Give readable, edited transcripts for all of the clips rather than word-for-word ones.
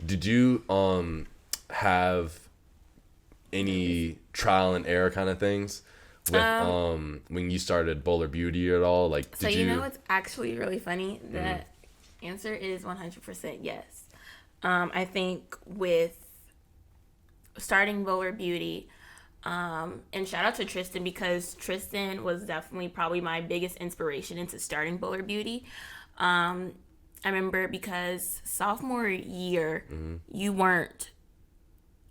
did you have any trial and error kind of things with when you started Bowler Beauty at all? Like, So did you you? know what's actually really funny? The answer is 100% yes. I think with starting Bowler Beauty, and shout out to Tristan, because Tristan was definitely probably my biggest inspiration into starting Bowler Beauty. I remember because sophomore year, you weren't.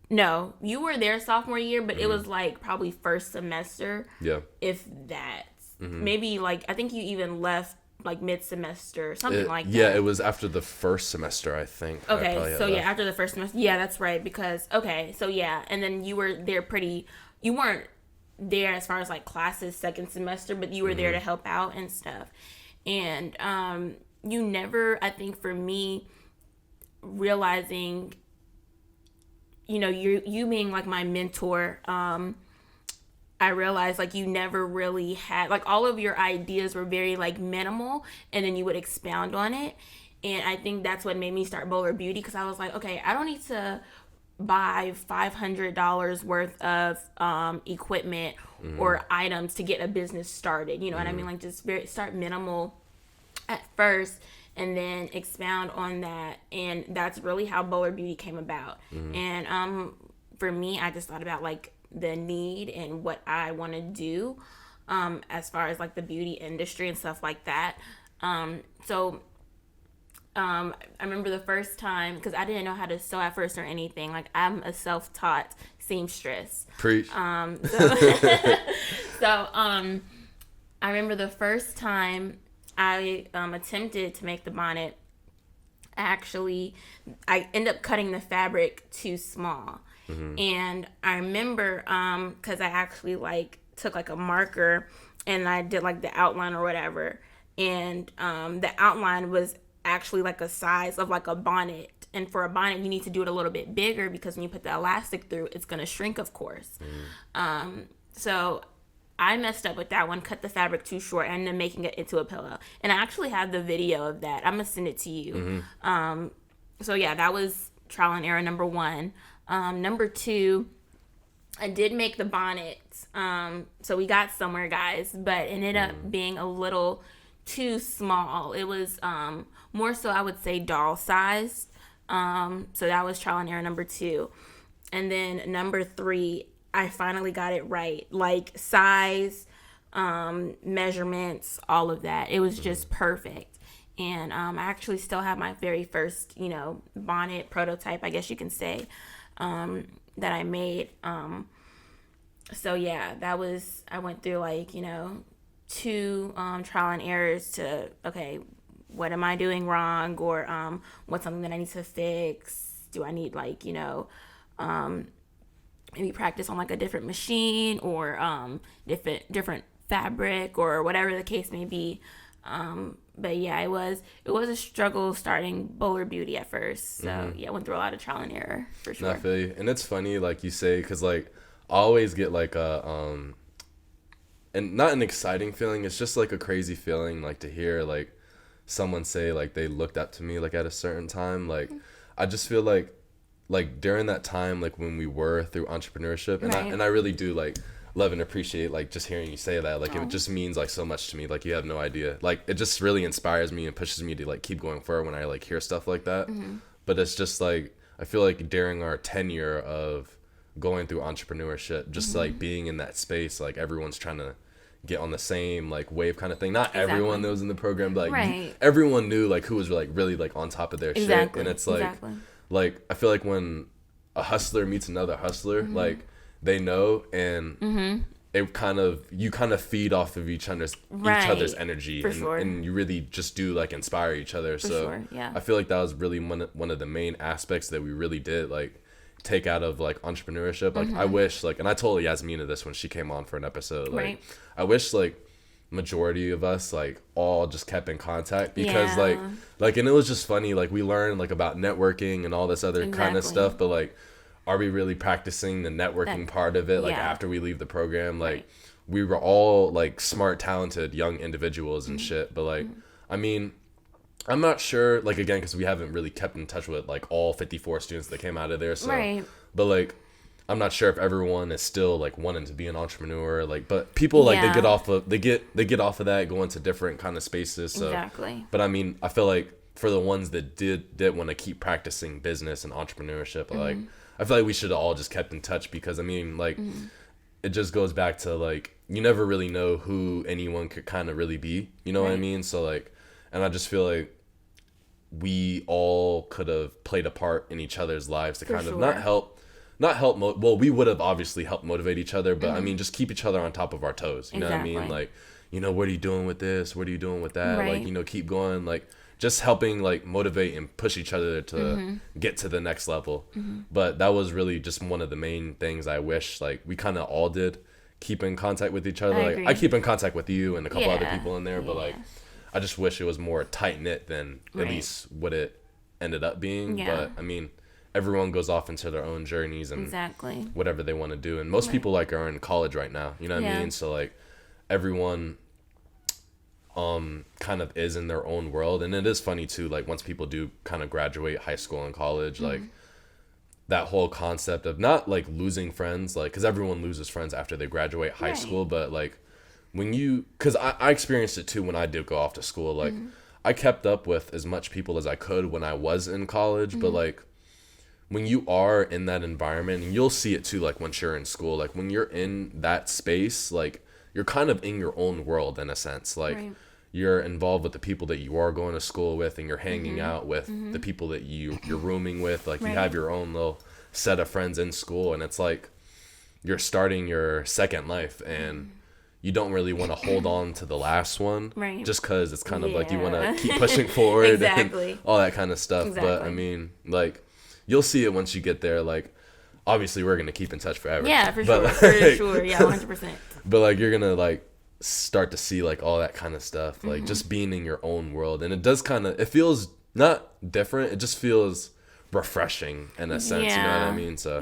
No, you were there sophomore year, but it was like probably first semester, Yeah. if that. Maybe like I think you even left like mid semester, something like that. Yeah, it was after the first semester, I think. I Okay, probably had so yeah, left. after the first semester, yeah, that's right. Because okay, so yeah, and then you were there you weren't there as far as like classes second semester, but you were there to help out and stuff. And you never, I think for me, realizing, you being like my mentor, I realized like you never really had like all of your ideas were very like minimal, and then you would expound on it. And I think that's what made me start Bowler Beauty, because I was like, okay, I don't need to buy $500 worth of equipment or items to get a business started. You know what I mean? Like just start minimal at first and then expound on that. And that's really how Bowler Beauty came about. And for me, I just thought about like the need and what I want to do as far as like the beauty industry and stuff like that. I remember the first time, because I didn't know how to sew at first or anything. Like, I'm a self-taught seamstress. Preach. So I remember the first time I attempted to make the bonnet. I ended up cutting the fabric too small. And I remember, because I actually like took like a marker and I did like the outline or whatever. And the outline was actually like a size of like a bonnet, and for a bonnet you need to do it a little bit bigger, because when you put the elastic through, it's going to shrink, of course. So I messed up with that one, cut the fabric too short, and ended up making it into a pillow. And I actually have the video of that. I'm gonna send it to you. So yeah, that was trial and error number one. Number two, I did make the bonnet. So we got somewhere, guys, but it ended up being a little too small. It was more so, I would say, doll sized. So that was trial and error number two. And then number three, I finally got it right. Like size, measurements, all of that. It was just perfect. And I actually still have my very first, bonnet prototype, I guess you can say, that I made. So yeah, I went through like, two trial and errors to, okay, what am I doing wrong, or what's something that I need to fix? Do I need like, maybe practice on like a different machine, or different fabric, or whatever the case may be. But yeah, it was a struggle starting Bowler Beauty at first. So yeah, I went through a lot of trial and error for sure. I feel you. And it's funny, like you say, because like I always get like a and not an exciting feeling. It's just like a crazy feeling, like to hear like someone say like they looked up to me like at a certain time. Like I just feel like during that time, like when we were through entrepreneurship, and Right. I really do like love and appreciate like just hearing you say that. Like it just means like so much to me. Like you have no idea. Like it just really inspires me and pushes me to like keep going forward when I like hear stuff like that. But it's just like I feel like during our tenure of going through entrepreneurship, just like being in that space, like everyone's trying to get on the same like wave kind of thing. Not everyone that was in the program, but like Right. everyone knew like who was like really like on top of their shit. And it's like like I feel like when a hustler meets another hustler, like they know, and it kind of you kind of feed off of each other's energy, and you really just do like inspire each other. I feel like that was really one of the main aspects that we really did like take out of like entrepreneurship. Like I wish like, and I told Yasmina this when she came on for an episode, like I wish like majority of us like all just kept in contact, because like and it was just funny, like we learned like about networking and all this other kind of stuff, but like are we really practicing the networking part of it like after we leave the program? Like we were all like smart, talented young individuals and shit, but like I mean I'm not sure, like, again, because we haven't really kept in touch with, like, all 54 students that came out of there. So, right. But, like, I'm not sure if everyone is still, like, wanting to be an entrepreneur. Like, but people, like, they get off of that, go into different kind of spaces. So. Exactly. But, I mean, I feel like for the ones that did want to keep practicing business and entrepreneurship, like, I feel like we should have all just kept in touch because, I mean, like, it just goes back to, like, you never really know who anyone could kind of really be. You know what I mean? So, like, and I just feel like we all could have played a part in each other's lives to kind of well, we would have obviously helped motivate each other, but I mean, just keep each other on top of our toes. You know what I mean? Like, you know, what are you doing with this? What are you doing with that? Like, you know, keep going. Like, just helping, like, motivate and push each other to get to the next level. But that was really just one of the main things I wish, like, we kind of all did keep in contact with each other. I keep in contact with you and a couple other people in there, but, like, I just wish it was more tight-knit than at least what it ended up being. But, I mean, everyone goes off into their own journeys and whatever they want to do. And most people, like, are in college right now. You know what I mean? So, like, everyone kind of is in their own world. And it is funny, too, like, once people do kind of graduate high school and college, like, that whole concept of not, like, losing friends, like, because everyone loses friends after they graduate high school, but, like, when you, because I experienced it too when I did go off to school, like, I kept up with as much people as I could when I was in college, but, like, when you are in that environment, and you'll see it too, like, once you're in school, like, when you're in that space, like, you're kind of in your own world in a sense, like, you're involved with the people that you are going to school with, and you're hanging out with the people that you're rooming with, like, you have your own little set of friends in school, and it's like you're starting your second life, and you don't really want to hold on to the last one, just because it's kind of like you want to keep pushing forward and all that kind of stuff. But I mean, like, you'll see it once you get there. Like, obviously we're gonna keep in touch forever. Yeah, for sure, for sure. Yeah, 100%. But, like, you're gonna, like, start to see, like, all that kind of stuff, like, just being in your own world, and it does kind of, it feels not different. It just feels refreshing in a sense. You know what I mean? So